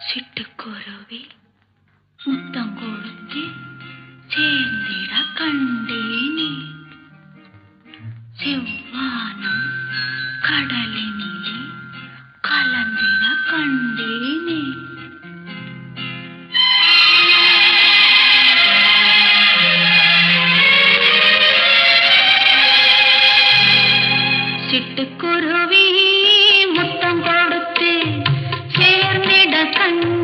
சிட்டுக்குருவி முத்தம் கொடுத்து சேர்ந்திட கண்டேனே. செவ்வானம் கடலினிலே கலந்திட கண்டேனே. சிட்டுக்குருவி முத்தம் கொடுத்து சேர்ந்திட கண்டேனே.